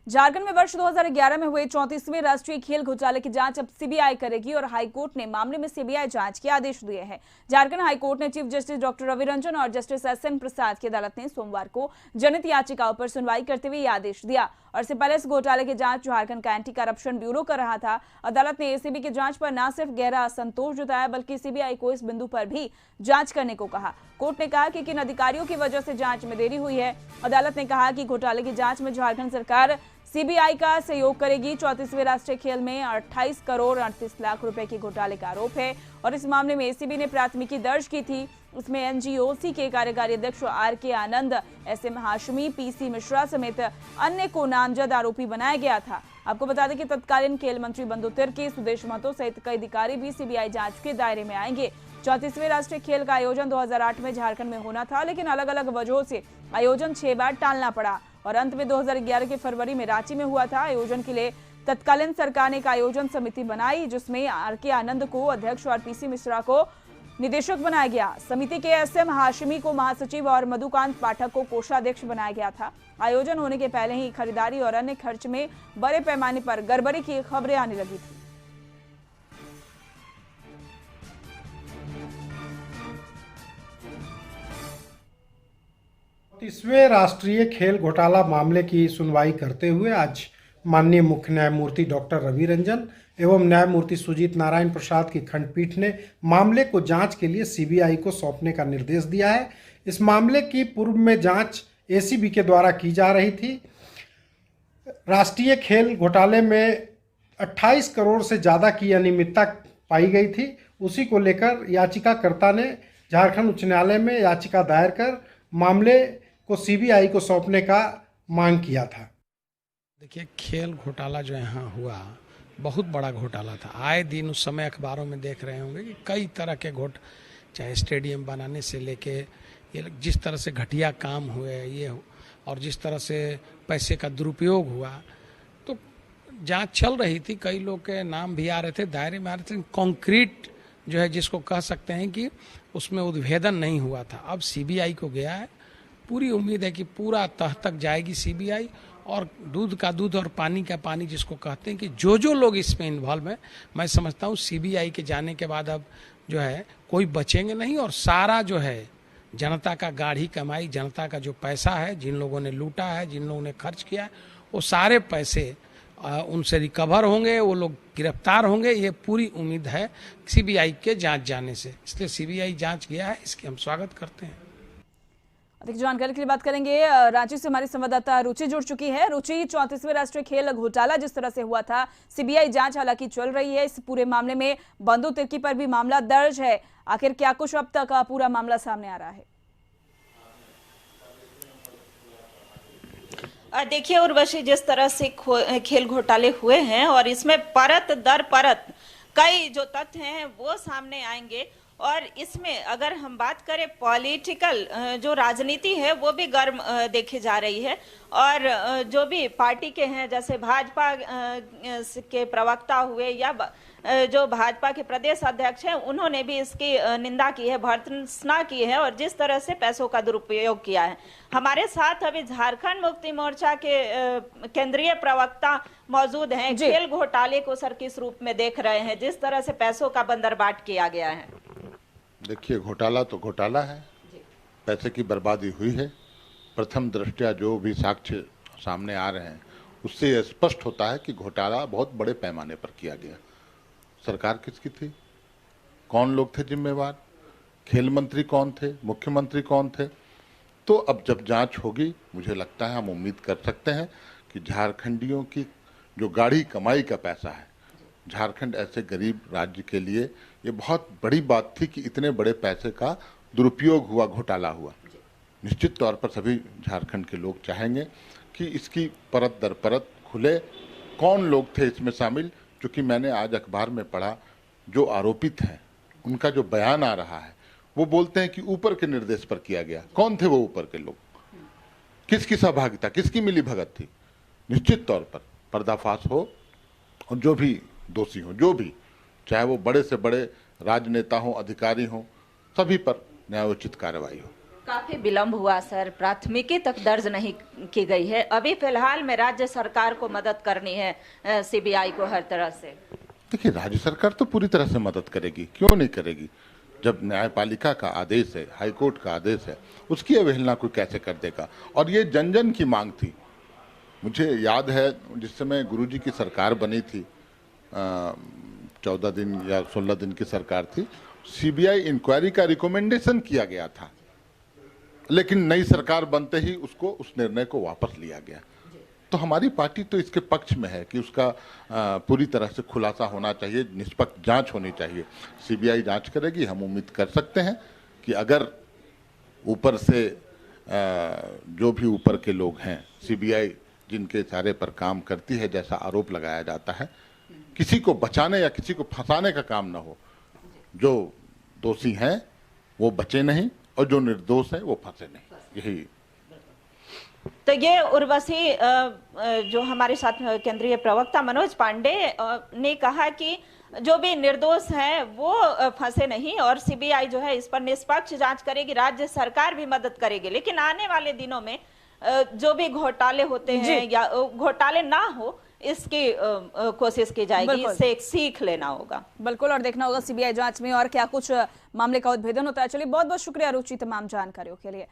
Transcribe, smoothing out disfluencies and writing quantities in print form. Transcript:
झारखंड में वर्ष 2011 में हुए 34वें राष्ट्रीय खेल घोटाले की जांच अब सीबीआई करेगी और हाईकोर्ट ने मामले में सीबीआई जांच के आदेश दिए हैं। झारखंड हाईकोर्ट ने chief justice doctor Ravi Ranjan और जस्टिस एसएन प्रसाद की अदालत ने सोमवार को जनहित याचिकाओं पर सुनवाई करते हुए यह आदेश दिया और इससे पहले इस घोटाले की जांच झारखंड का एंटी करप्शन ब्यूरो कर रहा था। अदालत ने एसीबी की जांच पर न सिर्फ गहरा असंतोष जताया बल्कि सीबीआई को इस बिंदु पर भी जांच करने को कहा। कोर्ट ने कहा कि किन अधिकारियों की वजह से जांच में देरी हुई है। अदालत ने कहा कि घोटाले की जांच में झारखंड सरकार सीबीआई का सहयोग करेगी। 34वें राष्ट्रीय खेल में 28 करोड़ 38 लाख रुपए के घोटाले का आरोप है और इस मामले में एसीबी ने प्राथमिकी दर्ज की थी। उसमें एनजीओसी के कार्यकारी अध्यक्ष आरके आनंद, एसएम हाशमी, पीसी मिश्रा समेत अन्य को नामजद आरोपी बनाया गया था। आपको बता दें कि तत्कालीन खेल मंत्री बंधु तिर्की, सुदेश महतो सहित कई अधिकारी भी सीबीआई जांच के दायरे में आएंगे। 34वें राष्ट्रीय खेल का आयोजन 2008 में झारखंड में होना था, लेकिन अलग अलग वजहों से आयोजन 6 बार टालना पड़ा और अंत में 2011 के फरवरी में रांची में हुआ था। आयोजन के लिए तत्कालीन सरकार ने एक आयोजन समिति बनाई जिसमें आरके आनंद को अध्यक्ष और पीसी मिश्रा को निदेशक बनाया गया। समिति के एसएम हाशमी को महासचिव और मधुकांत पाठक को कोषाध्यक्ष बनाया गया था। आयोजन होने के पहले ही खरीदारी और अन्य खर्च में बड़े पैमाने पर गड़बड़ी की खबरें आने लगी थी। तीसवें राष्ट्रीय खेल घोटाला मामले की सुनवाई करते हुए आज माननीय मुख्य न्यायमूर्ति डॉक्टर रवि रंजन एवं न्यायमूर्ति सुजीत नारायण प्रसाद की खंडपीठ ने मामले को जांच के लिए सीबीआई को सौंपने का निर्देश दिया है। इस मामले की पूर्व में जांच एसीबी के द्वारा की जा रही थी। राष्ट्रीय खेल घोटाले में 28 करोड़ से ज़्यादा की अनियमितता पाई गई थी। उसी को लेकर याचिकाकर्ता ने झारखंड उच्च न्यायालय में याचिका दायर कर मामले को सीबीआई को सौंपने का मांग किया था। देखिए, खेल घोटाला जो यहाँ हुआ बहुत बड़ा घोटाला था। आए दिन उस समय अखबारों में देख रहे होंगे कि कई तरह के चाहे स्टेडियम बनाने से लेके ये जिस तरह से घटिया काम हुए ये और जिस तरह से पैसे का दुरुपयोग हुआ, तो जांच चल रही थी। कई लोग के नाम भी आ रहे थे, दायरे में आ रहे थे। कॉन्क्रीट जो है जिसको कह सकते हैं कि उसमें उद्भेदन नहीं हुआ था। अब सीबीआई को गया है। पूरी उम्मीद है कि पूरा तह तक जाएगी सीबीआई और दूध का दूध और पानी का पानी जिसको कहते हैं कि जो लोग इसमें इन्वॉल्व हैं, मैं समझता हूँ सीबीआई के जाने के बाद अब जो है कोई बचेंगे नहीं और सारा जो है जनता का गाढ़ी कमाई, जनता का जो पैसा है, जिन लोगों ने लूटा है, जिन लोगों ने खर्च किया है, वो सारे पैसे उनसे रिकवर होंगे, वो लोग गिरफ्तार होंगे। ये पूरी उम्मीद है सीबीआई के जांच जाने से। इसलिए सीबीआई जांच गया है, इसकी हम स्वागत करते हैं। अधिक जानकारी के लिए बात करेंगे। रांची से हमारी संवाददाता रुचि जुड़ चुकी है। रुचि, 34वें राष्ट्रीय खेल घोटाला जिस तरह से हुआ था, सीबीआई जांच हालांकि चल रही है। इस पूरे मामले में बंधु तिर्की पर भी मामला दर्ज है। आखिर क्या कुछ अब तक पूरा मामला सामने आ रहा है? देखिए उर्वशी, जिस तरह से खेल घोटाले हुए हैं और इसमें परत दर परत कई जो तथ्य हैं वो सामने आएंगे और इसमें अगर हम बात करें पॉलिटिकल जो राजनीति है वो भी गर्म देखी जा रही है और जो भी पार्टी के हैं जैसे भाजपा के प्रवक्ता हुए या जो भाजपा के प्रदेश अध्यक्ष हैं उन्होंने भी इसकी निंदा की है, भर्त्सना की है और जिस तरह से पैसों का दुरुपयोग किया है। हमारे साथ अभी झारखंड मुक्ति मोर्चा के केंद्रीय प्रवक्ता मौजूद हैं। खेल घोटाले को सर किस रूप में देख रहे हैं, जिस तरह से पैसों का बंदरबाट किया गया है? देखिए, घोटाला तो घोटाला है, पैसे की बर्बादी हुई है। प्रथम दृष्टया जो भी साक्ष्य सामने आ रहे हैं उससे यह स्पष्ट होता है कि घोटाला बहुत बड़े पैमाने पर किया गया। सरकार किसकी थी, कौन लोग थे जिम्मेवार, खेल मंत्री कौन थे, मुख्यमंत्री कौन थे? तो अब जब जांच होगी मुझे लगता है हम उम्मीद कर सकते हैं कि झारखंडियों की जो गाढ़ी कमाई का पैसा है, झारखंड ऐसे गरीब राज्य के लिए ये बहुत बड़ी बात थी कि इतने बड़े पैसे का दुरुपयोग हुआ, घोटाला हुआ। निश्चित तौर पर सभी झारखंड के लोग चाहेंगे कि इसकी परत दर परत खुले, कौन लोग थे इसमें शामिल। क्योंकि मैंने आज अखबार में पढ़ा जो आरोपित हैं उनका जो बयान आ रहा है वो बोलते हैं कि ऊपर के निर्देश पर किया गया। कौन थे वो ऊपर के लोग, किसकी सहभागिता, किसकी मिली भगत थी? निश्चित तौर पर पर्दाफाश हो और जो भी दोषी हो, जो भी, चाहे वो बड़े से बड़े राजनेता हों, अधिकारी हों, सभी पर न्यायोचित कार्रवाई हो। काफी विलंब हुआ सर, प्राथमिकी तक दर्ज नहीं की गई है। अभी फिलहाल में राज्य सरकार को मदद करनी है सीबीआई को हर तरह से। देखिए, राज्य सरकार तो पूरी तरह से मदद करेगी, क्यों नहीं करेगी। जब न्यायपालिका का आदेश है, हाईकोर्ट का आदेश है, उसकी अवहेलना कोई कैसे कर देगा। और ये जन जन की मांग थी। मुझे याद है जिस समय गुरुजी की सरकार बनी थी, 14 दिन या 16 दिन की सरकार थी, सीबीआई इंक्वायरी का रिकमेंडेशन किया गया था, लेकिन नई सरकार बनते ही उस निर्णय को वापस लिया गया। तो हमारी पार्टी तो इसके पक्ष में है कि उसका पूरी तरह से खुलासा होना चाहिए, निष्पक्ष जांच होनी चाहिए। सीबीआई जांच करेगी। हम उम्मीद कर सकते हैं कि अगर ऊपर से जो भी ऊपर के लोग हैं, सीबीआई जिनके इशारे पर काम करती है, जैसा आरोप लगाया जाता है, किसी को बचाने या किसी को फंसाने का काम ना हो। जो दोषी हैं वो बचे नहीं और जो निर्दोष है वो फंसे नहीं। यही तो ये उर्वशी जो हमारे साथ केंद्रीय प्रवक्ता मनोज पांडे ने कहा कि जो भी निर्दोष हैं वो फंसे नहीं और सीबीआई जो है इस पर निष्पक्ष जांच करेगी, राज्य सरकार भी मदद करेगी। लेकिन आने वाले दिनों में जो भी घोटाले होते हैं या घोटाले ना हो, इसकी कोशिश की जाएगी। इससे एक सीख लेना होगा। बिल्कुल, और देखना होगा सीबीआई जांच में और क्या कुछ मामले का उद्भेदन होता है। चलिए, बहुत बहुत शुक्रिया रुचि तमाम जानकारियों के लिए।